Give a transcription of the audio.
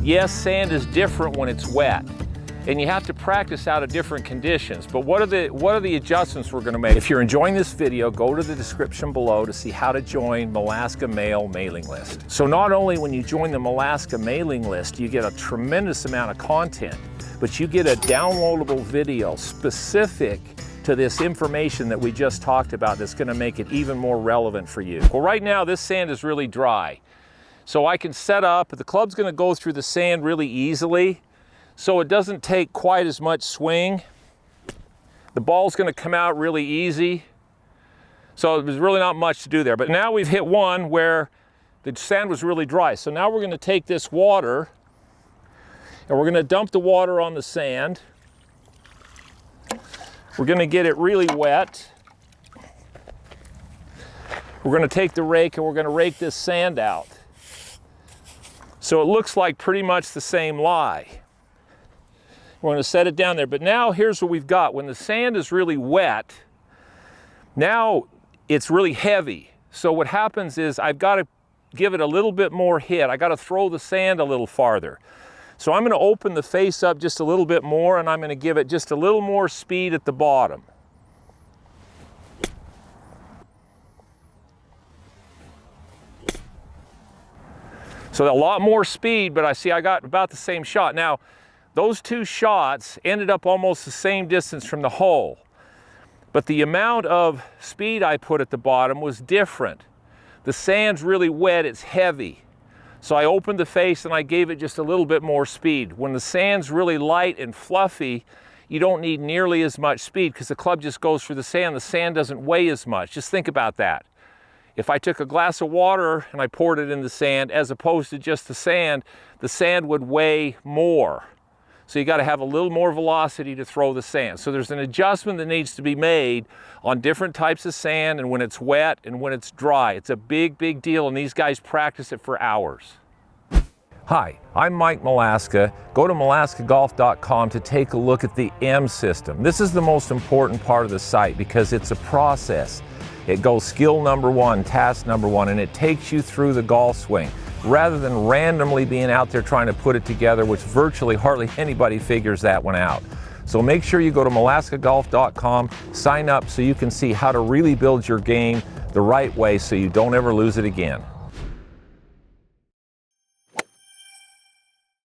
Yes, sand is different when it's wet, and you have to practice out of different conditions. But what are the adjustments we're gonna make? If you're enjoying this video, go to the description below to see how to join Malaska Mail mailing list. So not only when you join the Malaska mailing list, you get a tremendous amount of content, but you get a downloadable video specific to this information that we just talked about that's gonna make it even more relevant for you. Well, right now this sand is really dry. So I can set up, the club's gonna go through the sand really easily, so it doesn't take quite as much swing. The ball's gonna come out really easy. So there's really not much to do there. But now we've hit one where the sand was really dry. So now we're gonna take this water and we're gonna dump the water on the sand. We're gonna get it really wet. We're gonna take the rake and we're gonna rake this sand out. So it looks like pretty much the same lie. We're gonna set it down there, but now here's what we've got. When the sand is really wet, now it's really heavy. So what happens is I've gotta give it a little bit more hit. I gotta throw the sand a little farther. So I'm gonna open the face up just a little bit more and I'm gonna give it just a little more speed at the bottom. So a lot more speed, but I got about the same shot. Now, those two shots ended up almost the same distance from the hole, but the amount of speed I put at the bottom was different. The sand's really wet, it's heavy. So I opened the face and I gave it just a little bit more speed. When the sand's really light and fluffy, you don't need nearly as much speed because the club just goes through the sand doesn't weigh as much. Just think about that. If I took a glass of water and I poured it in the sand as opposed to just the sand would weigh more. So you got to have a little more velocity to throw the sand. So there's an adjustment that needs to be made on different types of sand and when it's wet and when it's dry. It's a big, big deal and these guys practice it for hours. Hi, I'm Mike Malaska. Go to malaskagolf.com to take a look at the M system. This is the most important part of the site because it's a process. It goes skill number one, task number one, and it takes you through the golf swing rather than randomly being out there trying to put it together, which virtually hardly anybody figures that one out. So make sure you go to malaskagolf.com, sign up so you can see how to really build your game the right way so you don't ever lose it again.